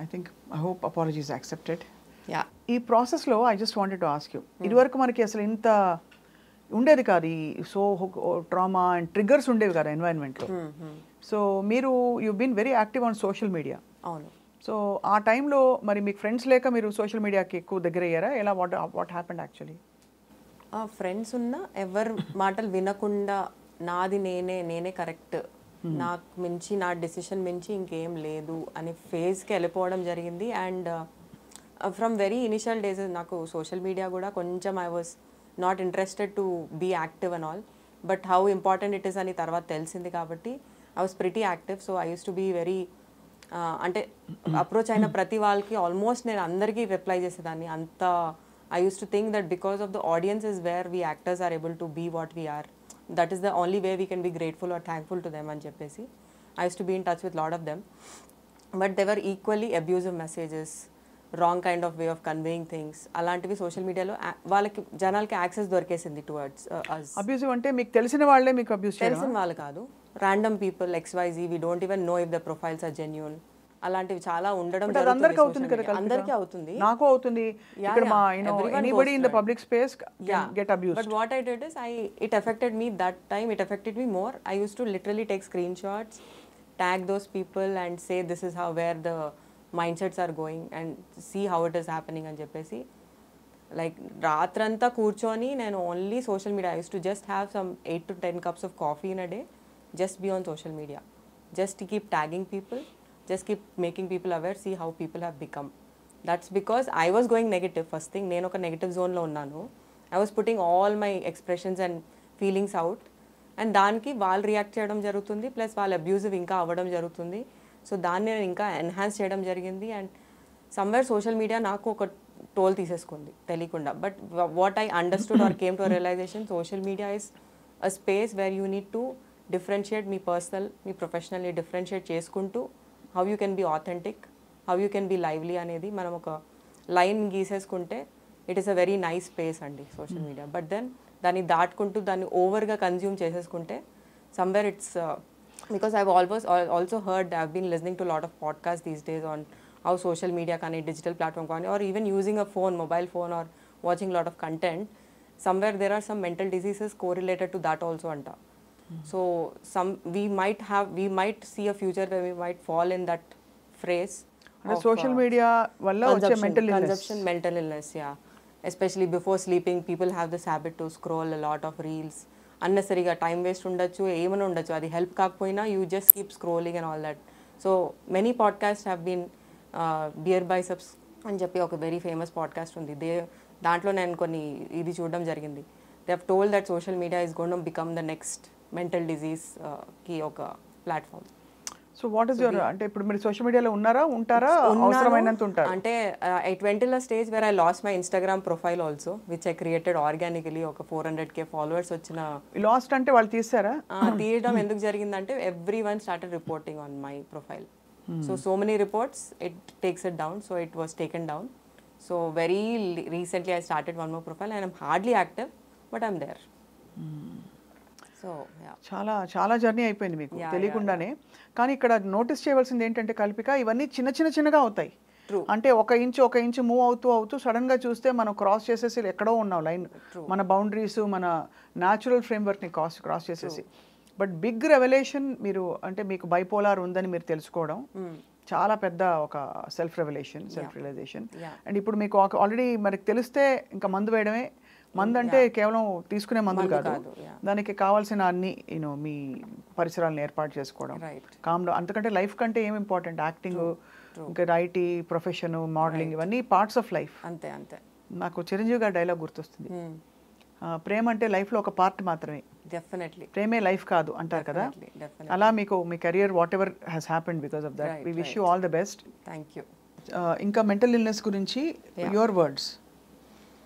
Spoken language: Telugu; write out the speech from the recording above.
I think I hope apologies accepted. Yeah. ఈ ప్రాసెస్లో I just wanted to ask you, ఇదివరకు మనకి అసలు ఇంత ఉండేది కాదు, ఈ సో ట్రామా అండ్ ట్రిగ్గర్స్ ఉండేవి కదా ఎన్వైరన్మెంట్లో. సో మీరు you been very active on social media. అవును. సో ఆ టైంలో మరి మీకు ఫ్రెండ్స్ లేక మీరు సోషల్ మీడియాకి ఎక్కువ దగ్గర అయ్యారా? ఎలా వాట్ హ్యాపెండ్ యాక్చువల్లీ? ఫ్రెండ్స్ ఉన్నా ఎవరు మాటలు వినకుండా నాది నేనే కరెక్ట్, నాకు మించి నా డెసిషన్ మించి ఇంకేం లేదు అనే ఫేజ్కి వెళ్ళిపోవడం జరిగింది. And from very initial days నాకు సోషల్ మీడియా కూడా కొంచెం I was not interested to be active and all, but how important it is అని తర్వాత తెలిసింది కాబట్టి I was pretty active. So I use to be very అంటే అప్రోచ్ అయిన ప్రతి వాళ్ళకి ఆల్మోస్ట్ నేను అందరికీ రిప్లై చేసేదాన్ని. అంత I used to think that because of the audience is where we actors are able to be what we are. That is the only way we can be grateful or thankful to them and cheppesi. I used to be in touch with a lot of them. But they were equally abusive messages, wrong kind of way of conveying things. అలాంటివి సోషల్ మీడియాలో వాళ్ళకి జనాలకి యాక్సెస్ దొరికేసింది టువర్డ్స్ us. అబ్యూజివ్ అంటే మీకు తెలిసిన వాళ్ళే మీకు అబ్యూస్ చేయడం? తెలిసిన వాళ్ళు కాదు, random people XYZ, we don't even know if the profiles are genuine. అలాంటివి చాలా ఉండడం జరుగుతుంది. అందరికీ అవుతుంది కదా? అందరికీ అవుతుంది, నాకు అవుతుంది. ఇక్కడ మా anybody in the public space can get abused. But what I did is it affected me that time. It affected me more. I used to literally take screenshots, tag those people and say this is how where the mindsets are going and see how it is happening అని చెప్పేసి లైక్ రాత్రంతా కూర్చొని నేను only social media. I used to just have some 8 to 10 cups of coffee in a day, just be on social media, just to keep tagging people, just keep making people aware, see how people have become. That's because I was going negative first thing. నేను ఒక నెగటివ్ జోన్లో ఉన్నాను. I was putting all my expressions and feelings out, and దానికి వాళ్ళు రియాక్ట్ చేయడం జరుగుతుంది, ప్లస్ వాళ్ళ అబ్యూజివ్ ఇంకా అవ్వడం జరుగుతుంది. సో దాన్ని నేను ఇంకా ఎన్హాన్స్ చేయడం జరిగింది. అండ్ సమ్వేర్ సోషల్ మీడియా నాకు ఒక టోల్ తీసేసుకుంది తెలియకుండా. But what I understood or came to a realization, social media is a space where you need to differentiate మీ పర్సనల్ మీ ప్రొఫెషనల్ని డిఫరెన్షియేట్ చేసుకుంటూ how you can be authentic, how you can be lively అనేది మనం ఒక లైన్ గీసేసుకుంటే it is a very nice space అండి సోషల్ మీడియా. బట్ దెన్ దాన్ని దాటుకుంటూ దాన్ని ఓవర్గా కన్జ్యూమ్ చేసేసుకుంటే somewhere it's because I also heard, I been listening to lot of podcast these days on how social media కానీ డిజిటల్ ప్లాట్ఫామ్ కానీ or even using a phone, mobile phone or watching lot of content, somewhere there are some mental diseases correlated to that also అంట. So we might see a future where we might fall in that phrase of social media valla vache mental illness. Yeah, especially before sleeping people have this habit to scroll a lot of reels, unnecessary ga time waste undachu, emana undachu, adi help kaakapoyina you just keep scrolling and all that. So many podcasts have been Beer Biceps అని చెప్పి ఒక వెరీ ఫేమస్ పాడ్కాస్ట్ ఉంది. దాంట్లో నేను కొన్ని ఇది చూడడం జరిగింది. They have told that social media is going to become the next mental disease కి ఒక platform. So what is your అంటే ఇప్పుడు మీరు సోషల్ మీడియాలో ఉంటారా అవసరమైనంత ఉంటారా? అంటే I went till a stage where I lost my Instagram profile also, which I created organically. ఒక 400k followers వచ్చిన. లాస్ట్ అంటే వాళ్ళు తీసారా? తీయడం ఎందుకు జరిగిందంటే everyone started reporting on my profile. So many reports, it takes it down, so it was taken down. So very recently I started one more profile and I'm hardly active, but I'm there. So చాలా చాలా జర్నీ అయిపోయింది మీకు తెలియకుండానే. కానీ ఇక్కడ నోటీస్ చేయవలసింది ఏంటంటే కల్పిక, ఇవన్నీ చిన్నగా అవుతాయి. అంటే ఒక ఇంచు మూవ్ అవుతూ సడన్గా చూస్తే మనం క్రాస్ చేసేసి ఎక్కడో ఉన్నాం లైన్, మన బౌండరీస్ మన న్యాచురల్ ఫ్రేమ్వర్క్ని క్రాస్ చేసేసి. బట్ బిగ్ రెవల్యూషన్ మీరు అంటే మీకు బైపోలార్ ఉందని మీరు తెలుసుకోవడం చాలా పెద్ద ఒక సెల్ఫ్ రియలైజేషన్. అండ్ ఇప్పుడు మీకు ఆల్రెడీ మనకి తెలిస్తే ఇంకా మందు వేయడమే. మందు అంటే కేవలం తీసుకునే మందులు కాదు, దానికి కావాల్సిన అన్ని మీ పరిసరాలను ఏర్పాటు చేసుకోవడం, కామ్లో. అంతకంటే లైఫ్ కంటే ఏం ఇంపార్టెంట్, యాక్టింగ్, ఇంకా ఐటీ ప్రొఫెషన్, మోడలింగ్, ఇవన్నీ పార్ట్స్ ఆఫ్ లైఫ్. అంతే. నాకు చిరంజీవి గారి డైలాగ్ గుర్తొస్తుంది, ప్రేమ అంటే లైఫ్లో ఒక పార్ట్ మాత్రమే, డెఫినెట్లీ ప్రేమే లైఫ్ కాదు అంటారు కదా. అలా మీకు మీ career whatever has happened because of that. We wish you all the best. Thank you. ఇంకా మెంటల్ ఇల్నెస్ గురించి యువర్ వర్డ్స్.